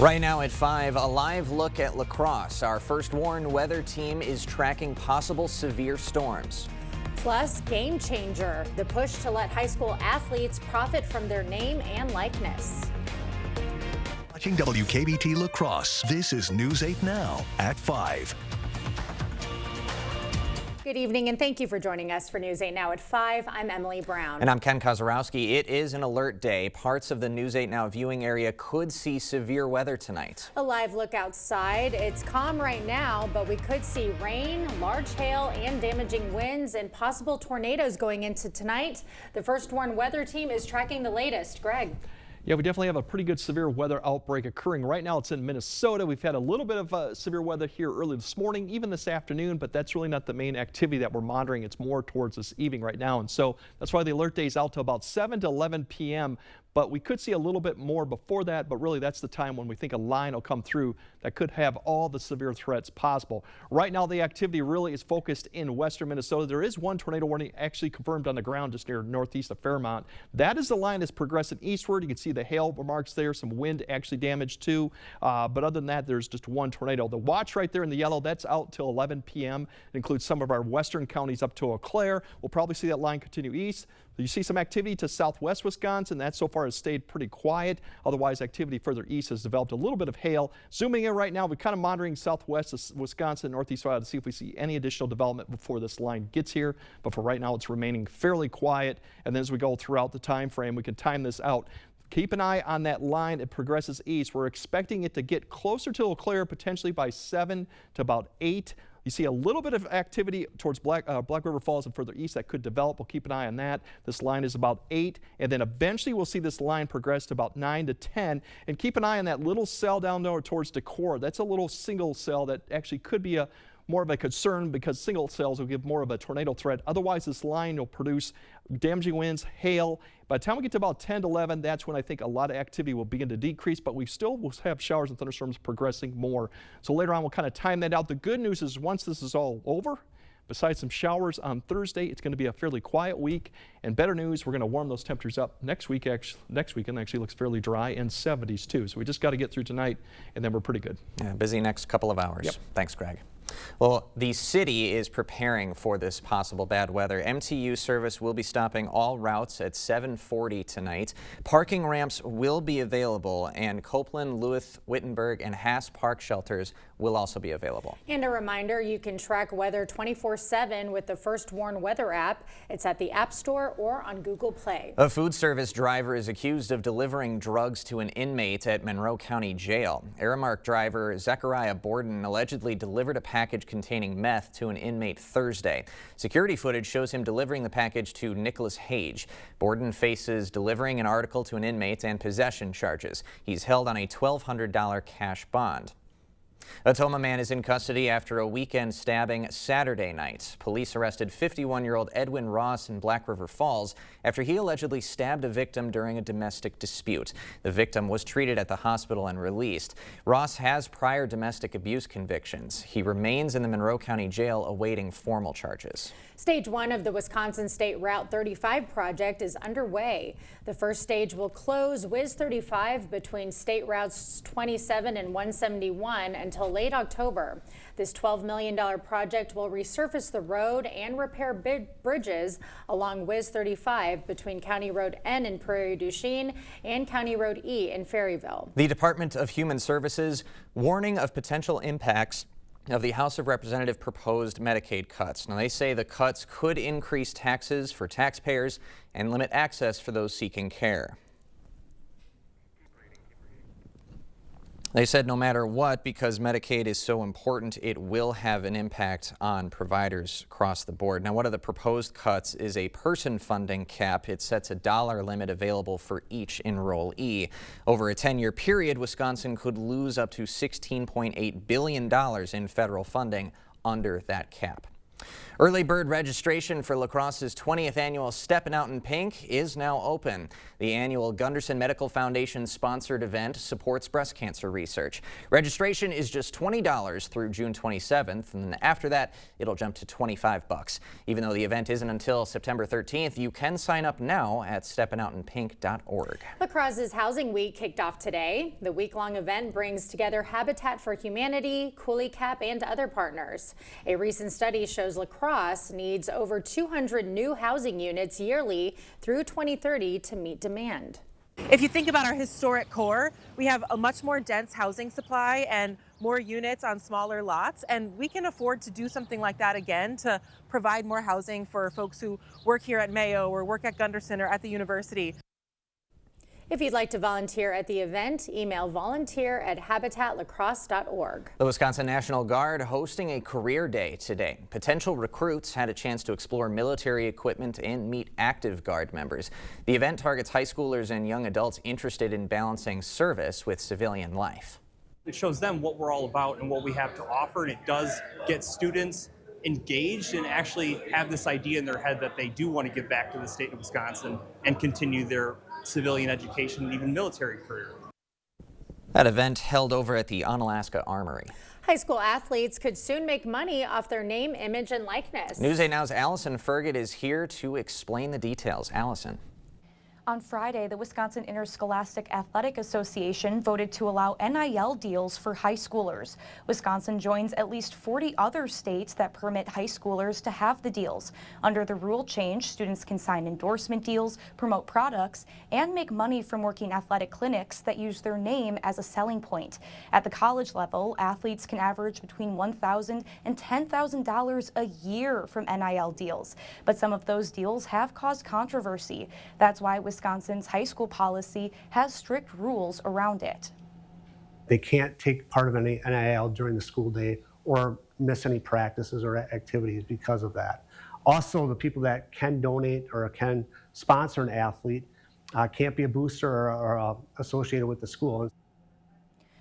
Right now at 5, a live look at La Crosse. Our First Warn weather team is tracking possible severe storms. Plus, game changer, the push to let high school athletes profit from their name and likeness. Watching WKBT La Crosse, this is News 8 Now at 5. Good evening and thank you for joining us for News 8 Now at 5. I'm Emily Brown. And I'm Ken Kozarowski. It is an alert day. Parts of the News 8 Now viewing area could see severe weather tonight. A live look outside. It's calm right now, but we could see rain, large hail, and damaging winds and possible tornadoes going into tonight. The First Warn weather team is tracking the latest. Greg. Yeah, we definitely have a pretty good severe weather outbreak occurring right now. It's in Minnesota. We've had a little bit of severe weather here early this morning, even this afternoon, but that's really not the main activity that we're monitoring. It's more towards this evening right now. And so that's why the alert day is out to about 7 to 11 p.m. But we could see a little bit more before that, but really that's the time when we think a line will come through that could have all the severe threats possible. Right now the activity really is focused in western Minnesota. There is one tornado warning actually confirmed on the ground just near northeast of Fairmont. That is the line that's progressing eastward. You can see the hail marks there, some wind actually damage too. But other than that, there's just one tornado. The watch right there in the yellow, that's out till 11 p.m. It includes some of our western counties up to Eau Claire. We'll probably see that line continue east. You see some activity to southwest Wisconsin. That so far has stayed pretty quiet. Otherwise, activity further east has developed a little bit of hail. Zooming in right now, we're kind of monitoring southwest Wisconsin, northeast to see if we see any additional development before this line gets here. But for right now, it's remaining fairly quiet. And then as we go throughout the time frame, we can time this out. Keep an eye on that line. It progresses east. We're expecting it to get closer to Eau Claire potentially by 7 to about 8. You see a little bit of activity towards Black River Falls and further east that could develop. We'll keep an eye on that. This line is about 8, and then eventually we'll see this line progress to about 9 to 10. And keep an eye on that little cell down there towards Decorah. That's a little single cell that actually could be more of a concern because single cells will give more of a tornado threat. Otherwise, this line will produce damaging winds, hail. By the time we get to about 10 to 11, that's when I think a lot of activity will begin to decrease, but we still will have showers and thunderstorms progressing more. So later on, we'll kind of time that out. The good news is once this is all over, besides some showers on Thursday, it's going to be a fairly quiet week. And better news, we're going to warm those temperatures up next week. Next weekend actually looks fairly dry and 70s too. So we just got to get through tonight, and then we're pretty good. Yeah, busy next couple of hours. Yep. Thanks, Greg. Well, the city is preparing for this possible bad weather. MTU service will be stopping all routes at 7:40 tonight. Parking ramps will be available, and Copeland, Lewis, Wittenberg, and Haas Park shelters will also be available. And a reminder, you can track weather 24/7 with the First Warn weather app. It's at the App Store or on Google Play. A food service driver is accused of delivering drugs to an inmate at Monroe County Jail. Aramark driver Zechariah Borden allegedly delivered a package containing meth to an inmate Thursday. Security footage shows him delivering the package to Nicholas Hage. Borden faces delivering an article to an inmate and possession charges. He's held on a $1,200 cash bond. A Toma man is in custody after a weekend stabbing Saturday night. Police arrested 51-year-old Edwin Ross in Black River Falls after he allegedly stabbed a victim during a domestic dispute. The victim was treated at the hospital and released. Ross has prior domestic abuse convictions. He remains in the Monroe County Jail awaiting formal charges. Stage 1 of the Wisconsin State Route 35 project is underway. The first stage will close WIS 35 between State Routes 27 and 171 until late October. This $12 million project will resurface the road and repair bridges along WIS 35 between County Road N in Prairie du Chien and County Road E in Ferryville. The Department of Human Services warning of potential impacts of the House of Representatives proposed Medicaid cuts. Now, they say the cuts could increase taxes for taxpayers and limit access for those seeking care. They said no matter what, because Medicaid is so important, it will have an impact on providers across the board. Now, one of the proposed cuts is a person funding cap. It sets a dollar limit available for each enrollee. Over a 10-year period, Wisconsin could lose up to $16.8 billion in federal funding under that cap. Early bird registration for La Crosse's 20th annual Steppin' Out in Pink is now open. The annual Gunderson Medical Foundation sponsored event supports breast cancer research. Registration is just $20 through June 27th, and after that, it'll jump to $25. Even though the event isn't until September 13th, you can sign up now at steppinoutinpink.org. La Crosse's Housing Week kicked off today. The week-long event brings together Habitat for Humanity, CooleyCap, and other partners. A recent study shows La Crosse needs over 200 new housing units yearly through 2030 to meet demand. If you think about our historic core, we have a much more dense housing supply and more units on smaller lots, and we can afford to do something like that again to provide more housing for folks who work here at Mayo or work at Gunderson or at the university. If you'd like to volunteer at the event, email volunteer@habitatlacrosse.org. The Wisconsin National Guard hosting a career day today. Potential recruits had a chance to explore military equipment and meet active Guard members. The event targets high schoolers and young adults interested in balancing service with civilian life. It shows them what we're all about and what we have to offer, and it does get students engaged and actually have this idea in their head that they do want to give back to the state of Wisconsin and continue their civilian education and even military career. That event held over at the Onalaska Armory. High school athletes could soon make money off their name, image, and likeness. News 8 Now's Allison Ferget is here to explain the details. Allison. On Friday, the Wisconsin Interscholastic Athletic Association voted to allow NIL deals for high schoolers. Wisconsin joins at least 40 other states that permit high schoolers to have the deals. Under the rule change, students can sign endorsement deals, promote products, and make money from working athletic clinics that use their name as a selling point. At the college level, athletes can average between $1,000 and $10,000 a year from NIL deals. But some of those deals have caused controversy. That's why Wisconsin's high school policy has strict rules around it. They can't take part of any NIL during the school day or miss any practices or activities because of that. Also, the people that can donate or can sponsor an athlete can't be a booster or associated with the school.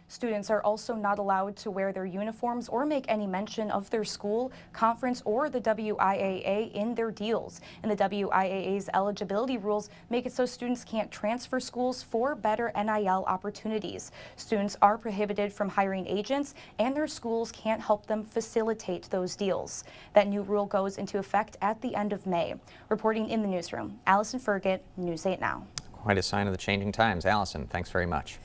Students are also not allowed to wear their uniforms or make any mention of their school, conference, or the WIAA in their deals. And the WIAA's eligibility rules make it so students can't transfer schools for better NIL opportunities. Students are prohibited from hiring agents, and their schools can't help them facilitate those deals. That new rule goes into effect at the end of May. Reporting in the newsroom, Allison Ferget, News 8 Now. Quite a sign of the changing times. Allison, thanks very much.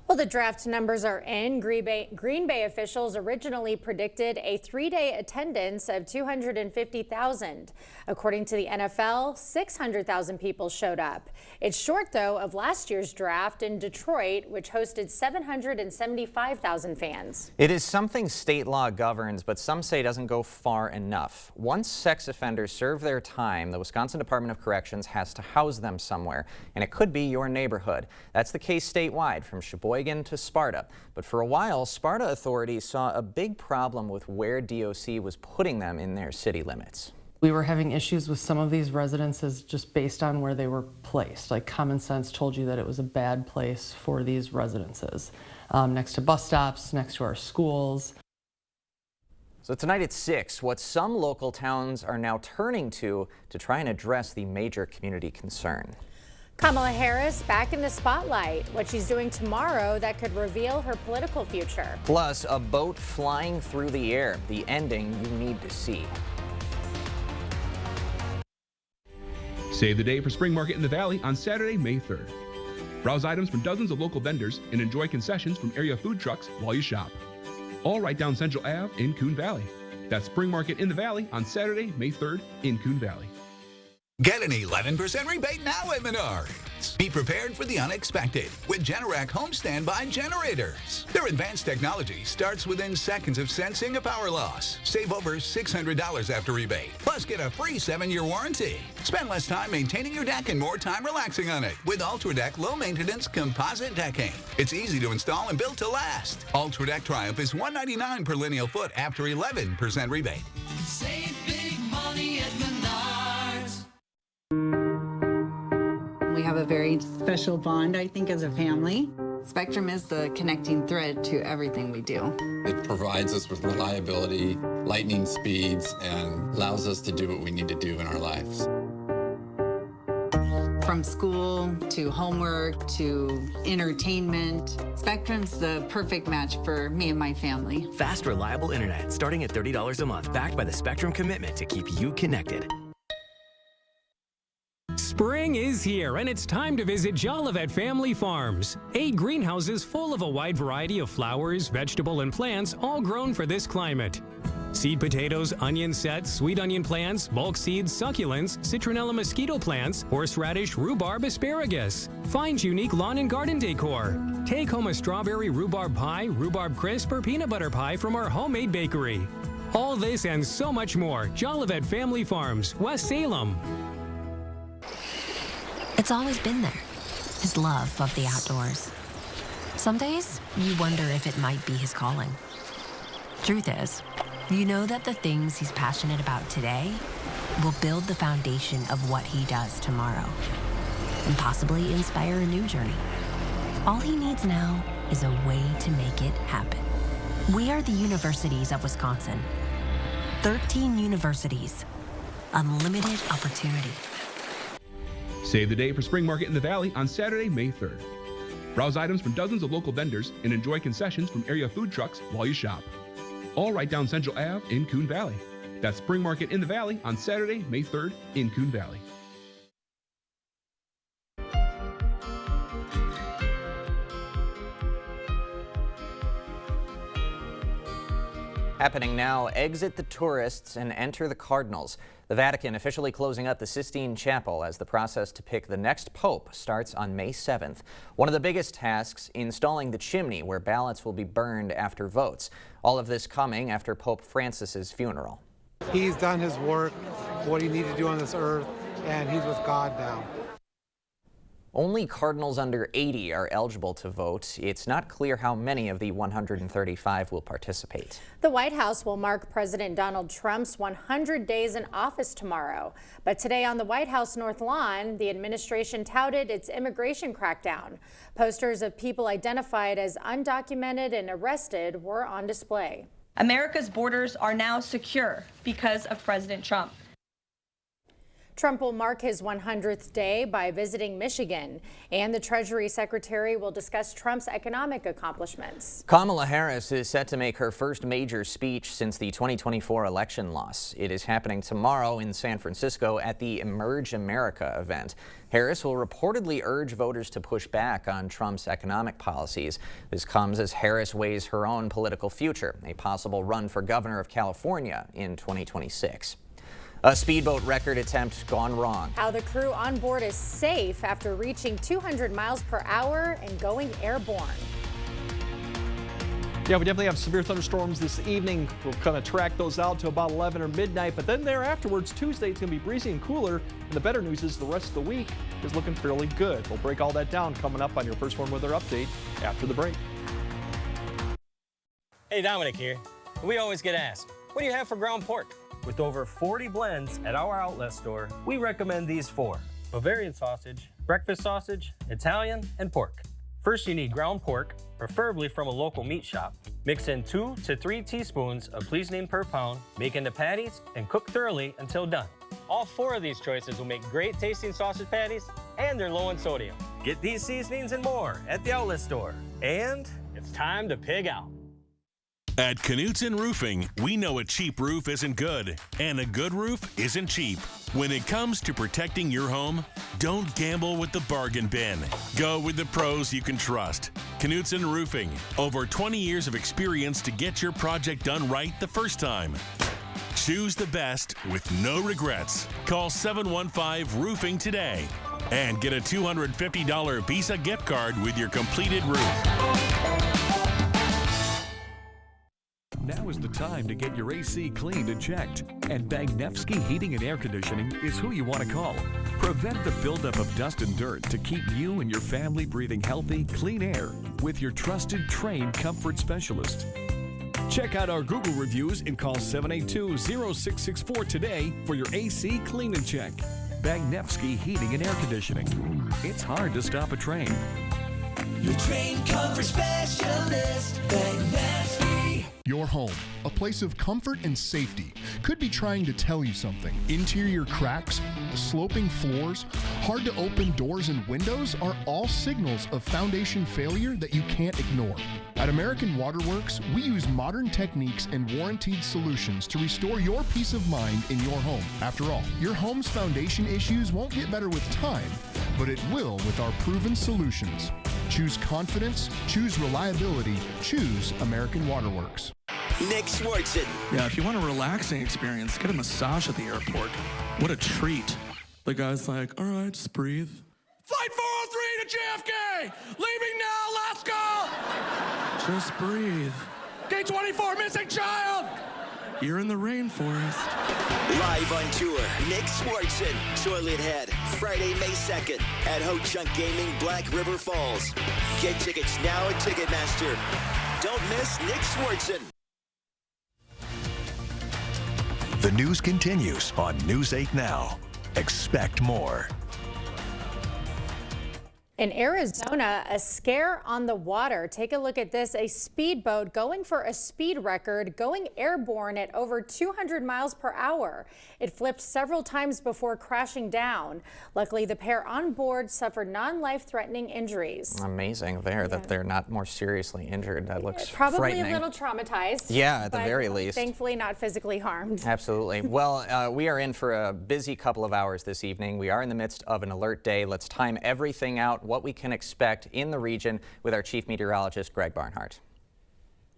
Well, the draft numbers are in. Green Bay officials originally predicted a 3-day attendance of 250,000. According to the NFL, 600,000 people showed up. It's short, though, of last year's draft in Detroit, which hosted 775,000 fans. It is something state law governs, but some say doesn't go far enough. Once sex offenders serve their time, the Wisconsin Department of Corrections has to house them somewhere, and it could be your neighborhood. That's the case statewide, from Sheboygan to Sparta. But for a while, Sparta authorities saw a big problem with where DOC was putting them in their city limits. We were having issues with some of these residences just based on where they were placed. Like common sense told you that it was a bad place for these residences. Next to bus stops, next to our schools. So tonight at 6, what some local towns are now turning to try and address the major community concern. Kamala Harris back in the spotlight. What she's doing tomorrow that could reveal her political future. Plus, a boat flying through the air. The ending you need to see. Save the day for Spring Market in the Valley on Saturday, May 3rd. Browse items from dozens of local vendors and enjoy concessions from area food trucks while you shop. All right down Central Ave in Coon Valley. That's Spring Market in the Valley on Saturday, May 3rd in Coon Valley. Get an 11% rebate now at Menards. Be prepared for the unexpected with Generac Home Standby Generators. Their advanced technology starts within seconds of sensing a power loss. Save over $600 after rebate. Plus, get a free 7-year warranty. Spend less time maintaining your deck and more time relaxing on it with UltraDeck low-maintenance composite decking. It's easy to install and built to last. UltraDeck Triumph is $199 per lineal foot after 11% rebate. Save big money at Menards. We have a very special bond, I think, as a family. Spectrum is the connecting thread to everything we do. It provides us with reliability, lightning speeds, and allows us to do what we need to do in our lives. From school to homework to entertainment, Spectrum's the perfect match for me and my family. Fast, reliable internet starting at $30 a month, backed by the Spectrum commitment to keep you connected. Spring is here, and it's time to visit Jolivet Family Farms. 8 greenhouses full of a wide variety of flowers, vegetable, and plants, all grown for this climate. Seed potatoes, onion sets, sweet onion plants, bulk seeds, succulents, citronella mosquito plants, horseradish, rhubarb, asparagus. Find unique lawn and garden decor. Take home a strawberry rhubarb pie, rhubarb crisp, or peanut butter pie from our homemade bakery. All this and so much more. Jolivet Family Farms, West Salem. It's always been there, his love of the outdoors. Some days, you wonder if it might be his calling. Truth is, you know that the things he's passionate about today will build the foundation of what he does tomorrow, and possibly inspire a new journey. All he needs now is a way to make it happen. We are the universities of Wisconsin. 13 universities, unlimited opportunity. Save the day for Spring Market in the Valley on Saturday, May 3rd. Browse items from dozens of local vendors and enjoy concessions from area food trucks while you shop. All right down Central Ave in Coon Valley. That's Spring Market in the Valley on Saturday, May 3rd in Coon Valley. Happening now, exit the tourists and enter the cardinals. The Vatican officially closing up the Sistine Chapel as the process to pick the next pope starts on May 7th. One of the biggest tasks, installing the chimney where ballots will be burned after votes. All of this coming after Pope Francis's funeral. He's done his work, what he needed to do on this earth, and he's with God now. Only cardinals under 80 are eligible to vote. It's not clear how many of the 135 will participate. The White House will mark President Donald Trump's 100 days in office tomorrow. But today on the White House North Lawn, the administration touted its immigration crackdown. Posters of people identified as undocumented and arrested were on display. America's borders are now secure because of President Trump. Trump will mark his 100th day by visiting Michigan, and the Treasury Secretary will discuss Trump's economic accomplishments. Kamala Harris is set to make her first major speech since the 2024 election loss. It is happening tomorrow in San Francisco at the Emerge America event. Harris will reportedly urge voters to push back on Trump's economic policies. This comes as Harris weighs her own political future, a possible run for governor of California in 2026. A speedboat record attempt gone wrong. How the crew on board is safe after reaching 200 miles per hour and going airborne. Yeah, we definitely have severe thunderstorms this evening. We'll kind of track those out to about 11 or midnight, but then there afterwards, Tuesday, it's going to be breezy and cooler. And the better news is the rest of the week is looking fairly good. We'll break all that down coming up on your First Warn Weather Update after the break. Hey, Dominic here. We always get asked, what do you have for ground pork? With over 40 blends at our outlet store, we recommend these 4: Bavarian sausage, breakfast sausage, Italian, and pork. First, you need ground pork, preferably from a local meat shop. Mix in 2 to 3 teaspoons of please name per pound, make into patties, and cook thoroughly until done. All 4 of these choices will make great tasting sausage patties, and they're low in sodium. Get these seasonings and more at the outlet store. And it's time to pig out. At Knutson Roofing, we know a cheap roof isn't good, and a good roof isn't cheap. When it comes to protecting your home, don't gamble with the bargain bin. Go with the pros you can trust. Knutson Roofing, over 20 years of experience to get your project done right the first time. Choose the best with no regrets. Call 715-ROOFING today and get a $250 Visa gift card with your completed roof. Now is the time to get your AC cleaned and checked. And Bagnevsky Heating and Air Conditioning is who you want to call. Prevent the buildup of dust and dirt to keep you and your family breathing healthy, clean air with your trusted, trained comfort specialist. Check out our Google reviews and call 782-0664 today for your AC clean and check. Bagnevsky Heating and Air Conditioning. It's hard to stop a train. Your trained comfort specialist, Bagnevsky. Your home, a place of comfort and safety, could be trying to tell you something. Interior cracks, sloping floors, hard to open doors and windows are all signals of foundation failure that you can't ignore. At American Waterworks, we use modern techniques and warranted solutions to restore your peace of mind in your home. After all, your home's foundation issues won't get better with time, but it will with our proven solutions. Choose confidence, choose reliability, choose American Waterworks. Nick Swartzen. Yeah, if you want a relaxing experience, get a massage at the airport. What a treat. The guy's like, all right, just breathe. Flight 403 to JFK! Leaving now, let's go! Just breathe. Gate 24, missing child! You're in the rainforest. Live on tour, Nick Swartzen, Toilet Head, Friday, May 2nd at Ho Chunk Gaming, Black River Falls. Get tickets now at Ticketmaster. Don't miss Nick Swartzen. The news continues on News 8 Now. Expect more. In Arizona, a scare on the water. Take a look at this. A speedboat going for a speed record, going airborne at over 200 miles per hour. It flipped several times before crashing down. Luckily, the pair on board suffered non-life-threatening injuries. Amazing that they're not more seriously injured. That looks Probably frightening. a little traumatized. Yeah, at the but very least. Thankfully, not physically harmed. Absolutely. Well, we are in for a busy couple of hours this evening. We are in the midst of an alert day. Let's time everything out, what we can expect in the region with our chief meteorologist, Greg Barnhart.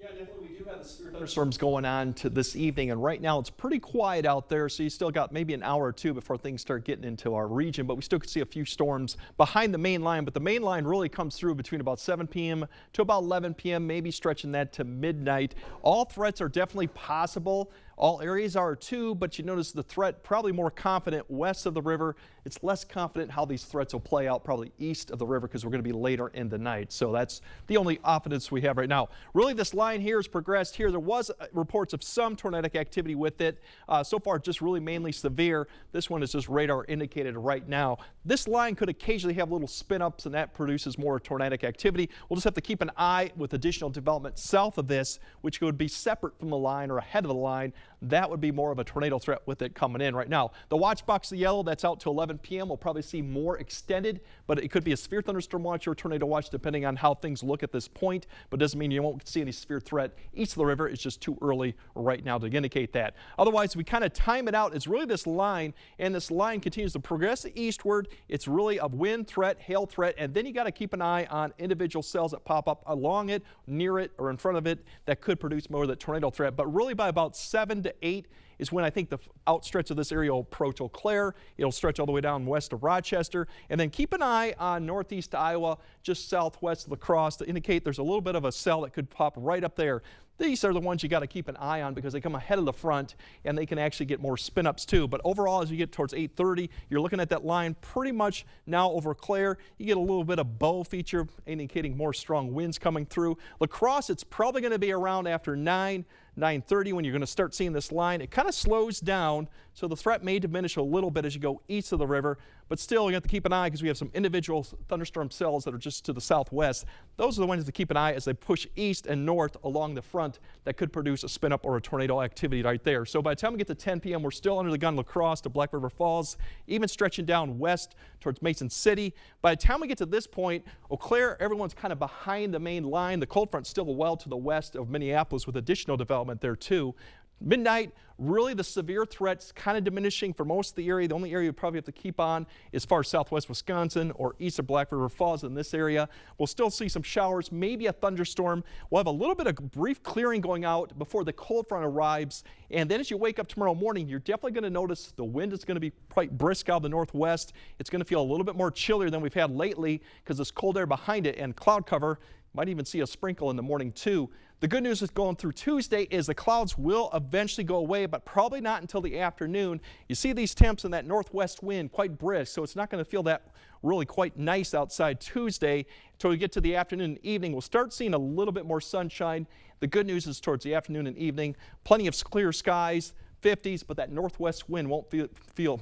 Yeah, definitely. We do have the severe thunderstorms going on to this evening, and right now it's pretty quiet out there, so you still got maybe an hour or two before things start getting into our region, but we still could see a few storms behind the main line, but the main line really comes through between about 7 p.m. to about 11 p.m., maybe stretching that to midnight. All threats are definitely possible. All areas are too, but you notice the threat probably more confident west of the river. It's less confident how these threats will play out probably east of the river because we're going to be later in the night. So that's the only confidence we have right now. Really, this line here has progressed here. There was reports of some tornadic activity with it. So far, just really mainly severe. This one is just radar indicated right now. This line could occasionally have little spin ups, and that produces more tornadic activity. We'll just have to keep an eye with additional development south of this, which would be separate from the line or ahead of the line. That would be more of a tornado threat with it coming in right now. The watch box, the yellow, that's out to 11 p.m. We'll probably see more extended, but it could be a severe thunderstorm watch or tornado watch depending on how things look at this point, but doesn't mean you won't see any severe threat east of the river. It's just too early right now to indicate that. Otherwise, we kind of time it out. It's really this line, and this line continues to progress eastward. It's really a wind threat, hail threat, and then you got to keep an eye on individual cells that pop up along it, near it, or in front of it that could produce more of the tornado threat. But really by about 7 to 8 is when I think the outstretch of this area will approach Eau Claire. It'll stretch all the way down west of Rochester. And then keep an eye on northeast Iowa, just southwest of La Crosse, to indicate there's a little bit of a cell that could pop right up there. These are the ones you got to keep an eye on because they come ahead of the front and they can actually get more spin ups too. But overall, as you get towards 8:30, you're looking at that line pretty much now over Claire. You get a little bit of bow feature indicating more strong winds coming through. La Crosse, it's probably going to be around after 9:30 when you're going to start seeing this line. It kind of slows down, so the threat may diminish a little bit as you go east of the river, but still you have to keep an eye because we have some individual thunderstorm cells that are just to the southwest. Those are the ones to keep an eye as they push east and north along the front that could produce a spin up or a tornado activity right there. So by the time we get to 10 p.m., we're still under the gun La Crosse to Black River Falls, even stretching down west towards Mason City. By the time we get to this point, Eau Claire, everyone's kind of behind the main line. The cold front's still well to the west of Minneapolis with additional development there too. Midnight, really the severe threats kind of diminishing for most of the area. The only area you probably have to keep on is far southwest Wisconsin or east of Black River Falls in this area. We'll still see some showers, maybe a thunderstorm. We'll have a little bit of brief clearing going out before the cold front arrives. And then as you wake up tomorrow morning, you're definitely going to notice the wind is going to be quite brisk out of the northwest. It's going to feel a little bit more chillier than we've had lately because this cold air behind it and cloud cover. Might even see a sprinkle in the morning too. The good news is going through Tuesday is the clouds will eventually go away, but probably not until the afternoon. You see these temps in that northwest wind quite brisk, so it's not going to feel that really quite nice outside Tuesday. Until we get to the afternoon and evening, we'll start seeing a little bit more sunshine. The good news is towards the afternoon and evening, plenty of clear skies, 50s, but that northwest wind won't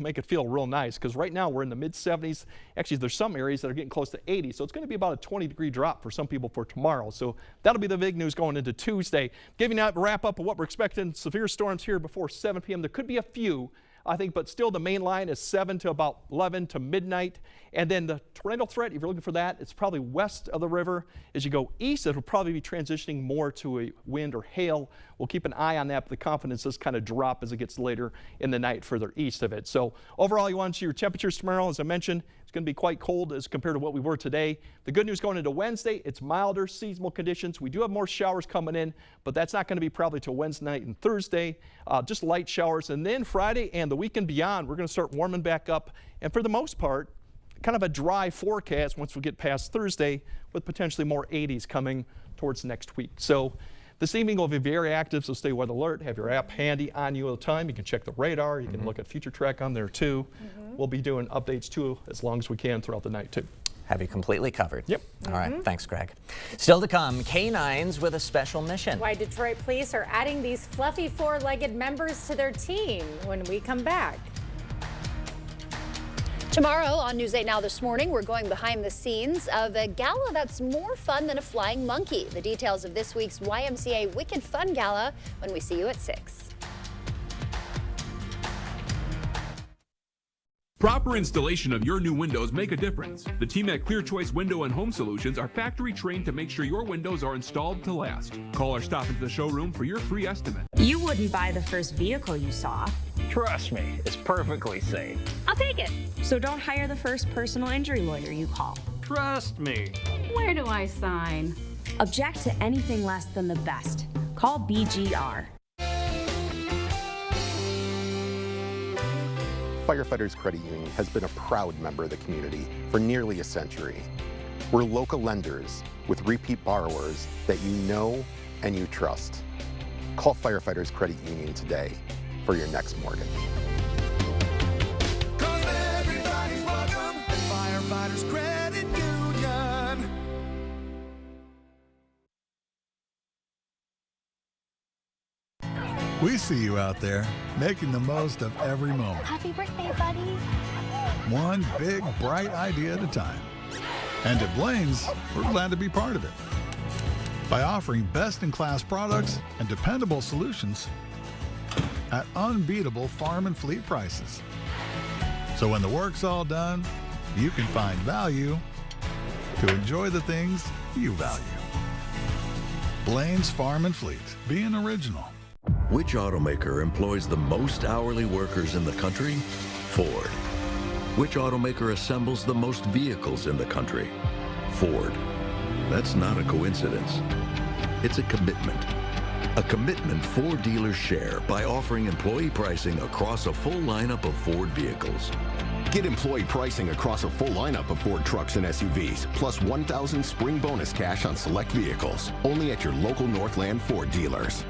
make it feel real nice, because right now we're in the mid 70s. Actually, there's some areas that are getting close to 80, so it's going to be about a 20-degree drop for some people for tomorrow. So that'll be the big news going into Tuesday. Giving out a wrap up of what we're expecting. Severe storms here before 7 p.m. There could be a few, I think, but still the main line is 7 to about 11 to midnight. And then the tornado threat, if you're looking for that, it's probably west of the river. As you go east, it will probably be transitioning more to a wind or hail. We'll keep an eye on that, but the confidence does kind of drop as it gets later in the night further east of it. So overall, you want to see your temperatures tomorrow. As I mentioned, it's going to be quite cold as compared to what we were today. The good news going into Wednesday, it's milder seasonal conditions. We do have more showers coming in, but that's not going to be probably till Wednesday night and Thursday. Just light showers. And then Friday and the weekend beyond, we're going to start warming back up. And for the most part, kind of a dry forecast once we get past Thursday, with potentially more 80s coming towards next week. So this evening will be very active, so stay weather alert. Have your app handy on you all the time. You can check the radar. You can look at Future Track on there too. We'll be doing updates too as long as we can throughout the night too. Have you completely covered? Yep. All right, thanks, Greg. Still to come, canines with a special mission. Why Detroit police are adding these fluffy four-legged members to their team when we come back. Tomorrow on News 8 Now this morning, we're going behind the scenes of a gala that's more fun than a flying monkey. The details of this week's YMCA Wicked Fun Gala when we see you at 6. Proper installation of your new windows make a difference. The team at Clear Choice Window and Home Solutions are factory trained to make sure your windows are installed to last. Call or stop into the showroom for your free estimate. You wouldn't buy the first vehicle you saw. Trust me, it's perfectly safe. I'll take it. So don't hire the first personal injury lawyer you call. Trust me. Where do I sign? Object to anything less than the best. Call BGR. Firefighters Credit Union has been a proud member of the community for nearly a century. We're local lenders with repeat borrowers that you know and you trust. Call Firefighters Credit Union today for your next mortgage. Everybody's welcome at Firefighters Credit Union. We see you out there, making the most of every moment. Happy birthday, buddy. One big, bright idea at a time. And at Blaine's, we're glad to be part of it. By offering best-in-class products and dependable solutions at unbeatable farm and fleet prices. So when the work's all done, you can find value to enjoy the things you value. Blaine's Farm and Fleet, being original. Which automaker employs the most hourly workers in the country? Ford. Which automaker assembles the most vehicles in the country? Ford. That's not a coincidence. It's a commitment. A commitment Ford dealers share by offering employee pricing across a full lineup of Ford vehicles. Get employee pricing across a full lineup of Ford trucks and SUVs, plus $1,000 spring bonus cash on select vehicles. Only at your local Northland Ford dealers.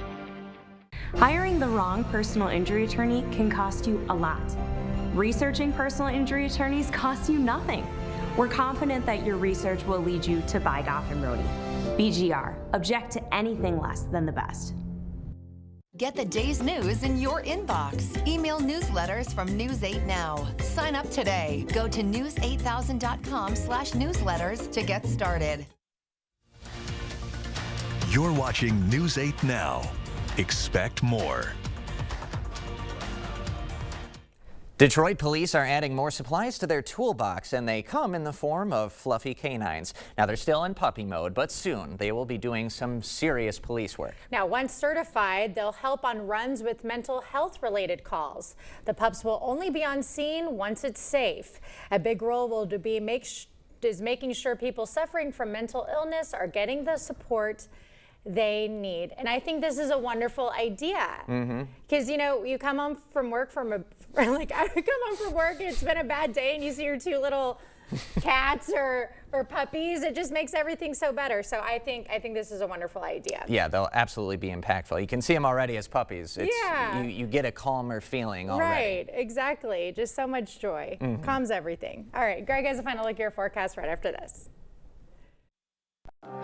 Hiring the wrong personal injury attorney can cost you a lot. Researching personal injury attorneys costs you nothing. We're confident that your research will lead you to buy Goff and Rohde. BGR, object to anything less than the best. Get the day's news in your inbox. Email newsletters from News 8 Now. Sign up today. Go to news8000.com/newsletters to get started. You're watching News 8 Now. Expect more. Detroit police are adding more supplies to their toolbox, and they come in the form of fluffy canines. Now, they're still in puppy mode, but soon they will be doing some serious police work. Now, once certified, they'll help on runs with mental health related calls. The pups will only be on scene once it's safe. A big role will be making sure people suffering from mental illness are getting the support they need. And I think this is a wonderful idea. Because, you know, you come home from work I come home from work, it's been a bad day, and you see your two little cats or puppies. It just makes everything so better. So I think this is a wonderful idea. Yeah, they'll absolutely be impactful. You can see them already as puppies. You get a calmer feeling already. Right, exactly. Just so much joy. Calms everything. All right, Greg has a final look at your forecast right after this.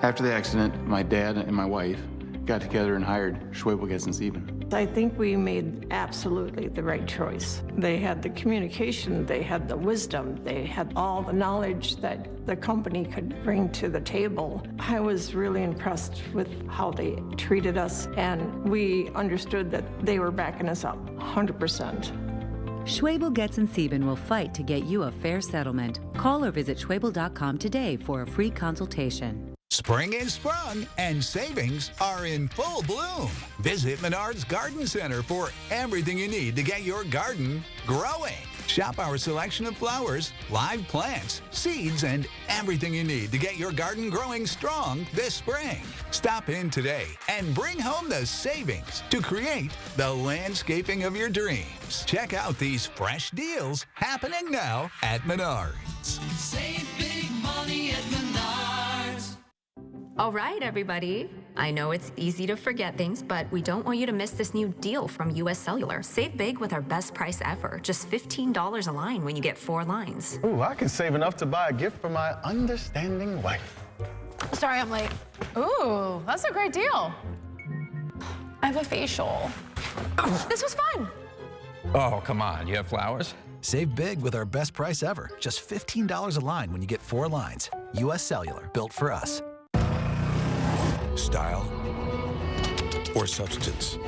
After the accident, my dad and my wife got together and hired Schwebel Getz & Sieben. I think we made absolutely the right choice. They had the communication, they had the wisdom, they had all the knowledge that the company could bring to the table. I was really impressed with how they treated us, and we understood that they were backing us up 100%. Schwabel, Getz & Sieben will fight to get you a fair settlement. Call or visit Schwabel.com today for a free consultation. Spring is sprung and savings are in full bloom. Visit Menards Garden Center for everything you need to get your garden growing. Shop our selection of flowers, live plants, seeds, and everything you need to get your garden growing strong this spring. Stop in today and bring home the savings to create the landscaping of your dreams. Check out these fresh deals happening now at Menards. Save big money at Menards. All right, everybody. I know it's easy to forget things, but we don't want you to miss this new deal from US Cellular. Save big with our best price ever. Just $15 a line when you get 4 lines. Ooh, I can save enough to buy a gift for my understanding wife. Sorry, I'm late. Ooh, that's a great deal. I have a facial. This was fun. Oh, come on. You have flowers? Save big with our best price ever. Just $15 a line when you get 4 lines. US Cellular, built for us. Style or substance.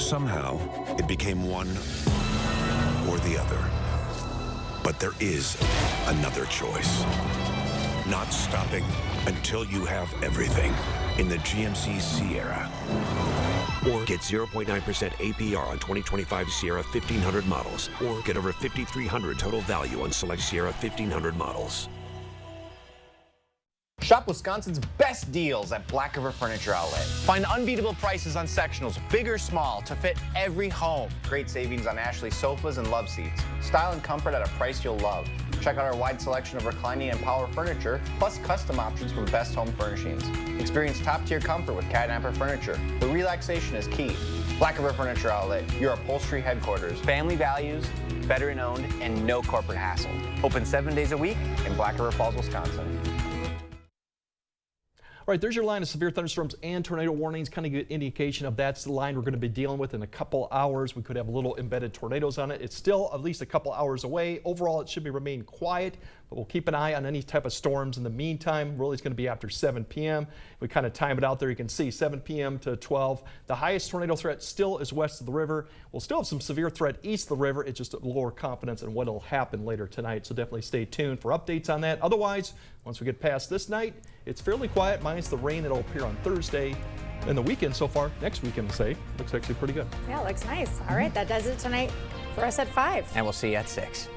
Somehow, it became one or the other. But there is another choice. Not stopping until you have everything in the GMC Sierra. Or get 0.9% APR on 2025 Sierra 1500 models. Or get over $5,300 total value on select Sierra 1500 models. Shop Wisconsin's best deals at Black River Furniture Outlet. Find unbeatable prices on sectionals, big or small, to fit every home. Great savings on Ashley sofas and love seats. Style and comfort at a price you'll love. Check out our wide selection of reclining and power furniture, plus custom options from Best Home Furnishings. Experience top-tier comfort with Catnapper Furniture, but relaxation is key. Black River Furniture Outlet, your upholstery headquarters. Family values, veteran-owned, and no corporate hassle. Open 7 days a week in Black River Falls, Wisconsin. All right, there's your line of severe thunderstorms and tornado warnings. Kind of good indication of that's the line we're going to be dealing with in a couple hours. We could have little embedded tornadoes on it. It's still at least a couple hours away. Overall, it should remain quiet, but we'll keep an eye on any type of storms in the meantime. Really, it's going to be after 7 p.m. We kind of time it out there. You can see 7 p.m. to 12. The highest tornado threat still is west of the river. We'll still have some severe threat east of the river. It's just a lower confidence in what will happen later tonight. So definitely stay tuned for updates on that. Otherwise, once we get past this night, it's fairly quiet, minus the rain that'll appear on Thursday. And the weekend so far, next weekend, looks actually pretty good. Yeah, looks nice. All right, that does it tonight for us at 5. And we'll see you at 6.